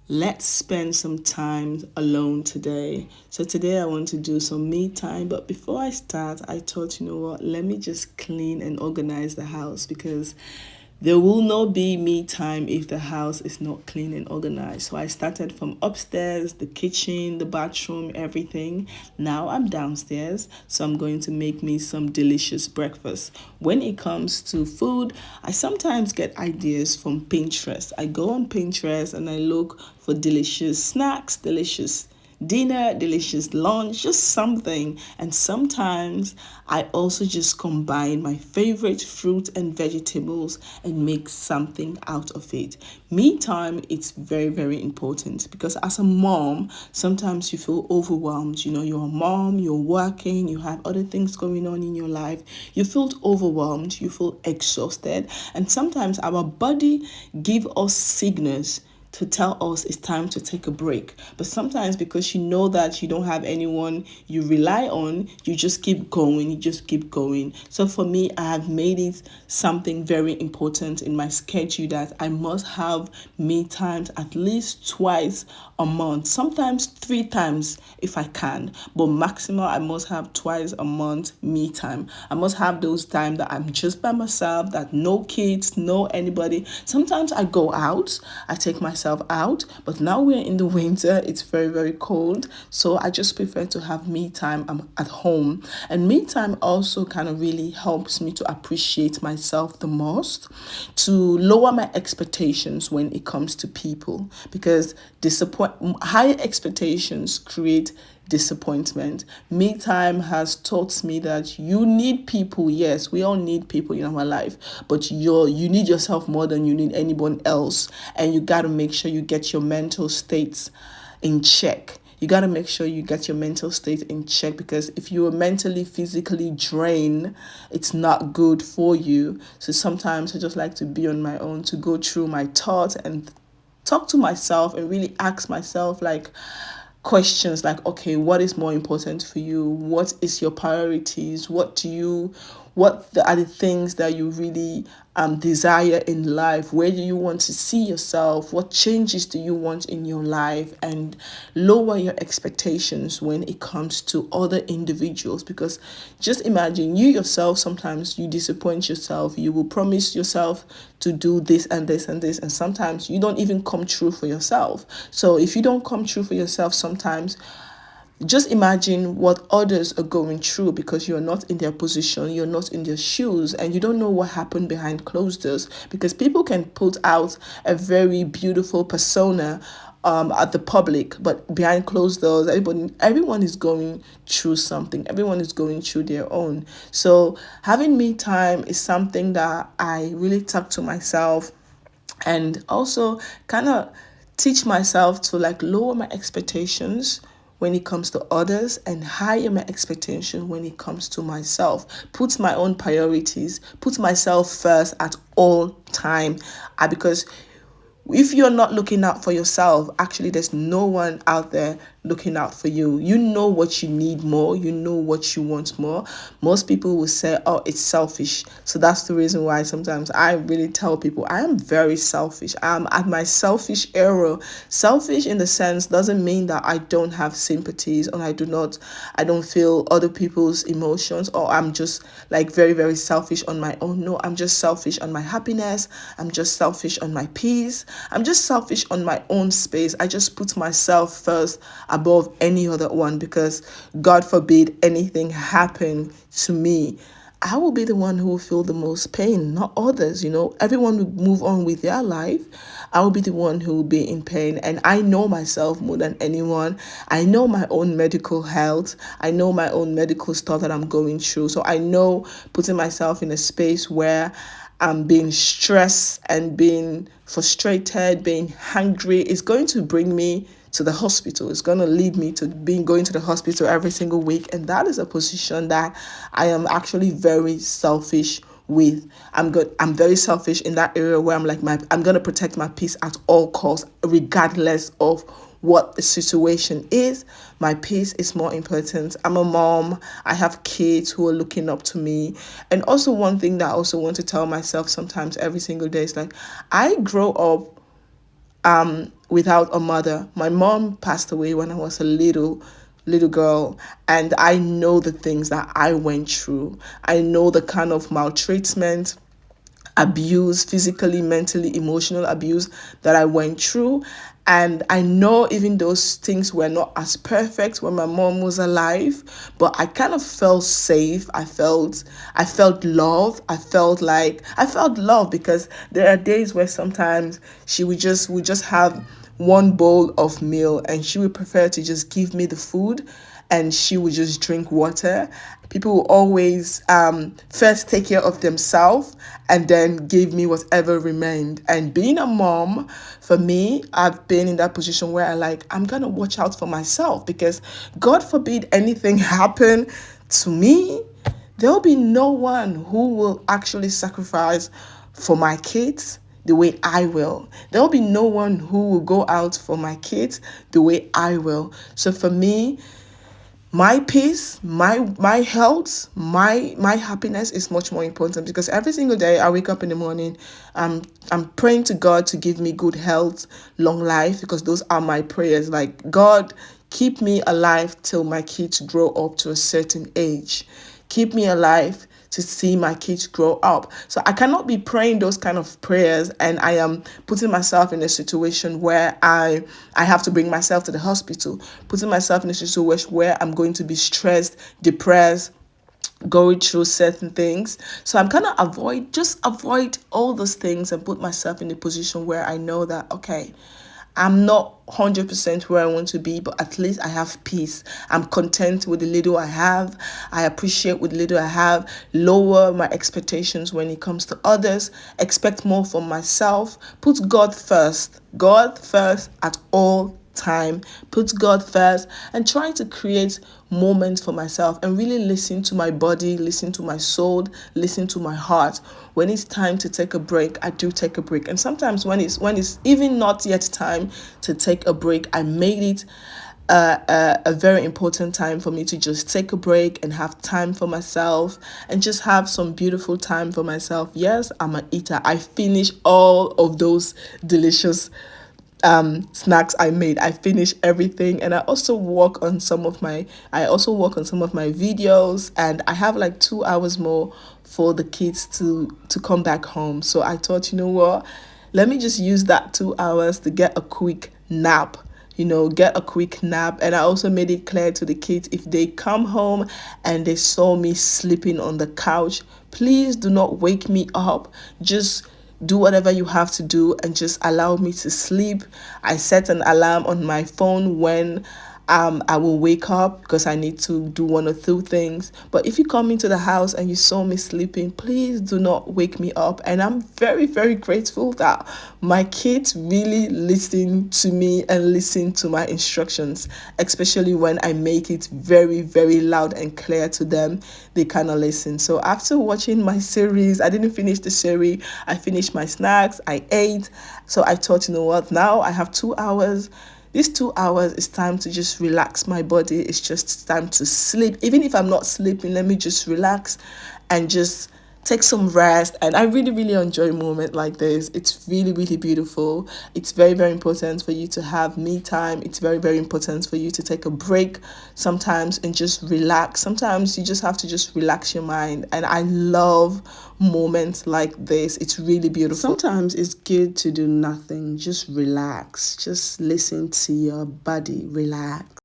Let's spend some time alone today. So today I want to do some me time, but before I start, I thought, you know what, let me just clean and organize the house because there will not be me time if the house is not clean and organized. So I started from upstairs, the kitchen, the bathroom, everything. Now I'm downstairs, so I'm going to make me some delicious breakfast. When it comes to food, I sometimes get ideas from Pinterest. I go on Pinterest and I look for delicious snacks, delicious dinner, delicious lunch, just something. And sometimes I also just combine my favorite fruit and vegetables and make something out of it. Me time, it's very, very important because as a mom, sometimes you feel overwhelmed. You know, you're a mom, you're working, you have other things going on in your life. You feel overwhelmed, you feel exhausted, and sometimes our body give us signals to tell us it's time to take a break. But sometimes because you know that you don't have anyone you rely on, you just keep going, you just keep going. So for me, I have made it something very important in my schedule that I must have me times at least twice a month, sometimes 3 times if I can, but maximum I must have twice a month me time. I must have those times that I'm just by myself, that no kids, no anybody. Sometimes I go out, I take myself out, but now we're in the winter, it's very, very cold, so I just prefer to have me time. I'm at home, and me time also kind of really helps me to appreciate myself the most, to lower my expectations when it comes to people, because high expectations create disappointment. Me time has taught me that you need people. Yes, we all need people in our life, but you need yourself more than you need anyone else, and you got to make sure you get your mental states in check. You got to make sure you get your mental state in check, because if you are mentally, physically drained, it's not good for you. So sometimes I just like to be on my own, to go through my thoughts and talk to myself and really ask myself like questions like, okay, what is more important for you? What is your priorities? Are the things that you really desire in life? Where do you want to see yourself? What changes do you want in your life? And lower your expectations when it comes to other individuals, because just imagine, you yourself, sometimes you disappoint yourself. You will promise yourself to do this and this and this, and sometimes you don't even come true for yourself. So if you don't come true for yourself, sometimes just imagine what others are going through, because you're not in their position, you're not in their shoes, and you don't know what happened behind closed doors, because people can put out a very beautiful persona at the public, but behind closed doors, everyone is going through something. Everyone is going through their own. So having me time is something that I really talk to myself, and also kind of teach myself to like lower my expectations when it comes to others, and higher my expectation when it comes to myself. Put my own priorities, put myself first at all time, because if you're not looking out for yourself, actually there's no one out there looking out for you. You know what you need more, you know what you want more. Most people will say, oh, it's selfish. So that's the reason why sometimes I really tell people I am very selfish. I'm at my selfish era. Selfish in the sense doesn't mean that I don't have sympathies, or I don't feel other people's emotions, or I'm just like very, very selfish on my own. No, I'm just selfish on my happiness. I'm just selfish on my peace. I'm just selfish on my own space. I just put myself first above any other one, because God forbid anything happen to me, I will be the one who will feel the most pain, not others. Everyone will move on with their life. I will be the one who will be in pain. And I know myself more than anyone. I know my own medical health. I know my own medical stuff that I'm going through. So I know putting myself in a space where I'm being stressed and being frustrated, being hungry, is going to bring me to the hospital. It's going to lead me to going to the hospital every single week. And that is a position that I am actually very selfish with. I'm very selfish in that area where I'm going to protect my peace at all costs, regardless of what the situation is. My peace is more important. I'm a mom. I have kids who are looking up to me. And also one thing that I also want to tell myself sometimes every single day is like, I grow up without a mother. My mom passed away when I was a little girl, and I know the things that I went through. I know the kind of maltreatment, abuse, physically, mentally, emotional abuse that I went through. And I know even those things were not as perfect when my mom was alive, but I kind of felt safe. I felt love. I felt love because there are days where sometimes she would just have one bowl of meal, and she would prefer to just give me the food, and she would just drink water. People will always first take care of themselves and then give me whatever remained. And being a mom, for me, I've been in that position where I'm gonna watch out for myself, because God forbid anything happen to me, there'll be no one who will actually sacrifice for my kids the way I will. There'll be no one who will go out for my kids the way I will. So for me, my peace, my health, my happiness is much more important, because every single day I wake up in the morning, I'm praying to God to give me good health, long life, because those are my prayers. Like, God, keep me alive till my kids grow up to a certain age. Keep me alive to see my kids grow up. So I cannot be praying those kind of prayers and I am putting myself in a situation where I have to bring myself to the hospital, putting myself in a situation where I'm going to be stressed, depressed, going through certain things. So I'm gonna avoid all those things and put myself in a position where I know that, okay, I'm not 100% where I want to be, but at least I have peace. I'm content with the little I have. I appreciate with the little I have. Lower my expectations when it comes to others. Expect more from myself. Put God first. God first at all time. Put God first and try to create moments for myself and really listen to my body, listen to my soul, listen to my heart. When it's time to take a break, I do take a break. And sometimes when it's even not yet time to take a break, I made it a very important time for me to just take a break and have time for myself and just have some beautiful time for myself. Yes, I'm an eater. I finish all of those delicious snacks I made. I finish everything, and I also work on some of my videos, and I have like 2 hours more for the kids to come back home. So I thought, you know what, let me just use that 2 hours to get a quick nap. Get a quick nap. And I also made it clear to the kids, if they come home and they saw me sleeping on the couch, please do not wake me up. Just do whatever you have to do and just allow me to sleep. I set an alarm on my phone when I will wake up, because I need to do one or two things. But if you come into the house and you saw me sleeping, please do not wake me up. And I'm very, very grateful that my kids really listen to me and listen to my instructions, especially when I make it very, very loud and clear to them. They kind of listen. So after watching my series, I didn't finish the series. I finished my snacks. I ate. So I thought, you know what? Now I have 2 hours. These 2 hours is time to just relax my body. It's just time to sleep. Even if I'm not sleeping, let me just relax and just take some rest. And I really, really enjoy a moment like this. It's really, really beautiful. It's very, very important for you to have me time. It's very, very important for you to take a break sometimes and just relax. Sometimes you just have to just relax your mind. And I love moments like this. It's really beautiful. Sometimes it's good to do nothing. Just relax. Just listen to your body relax.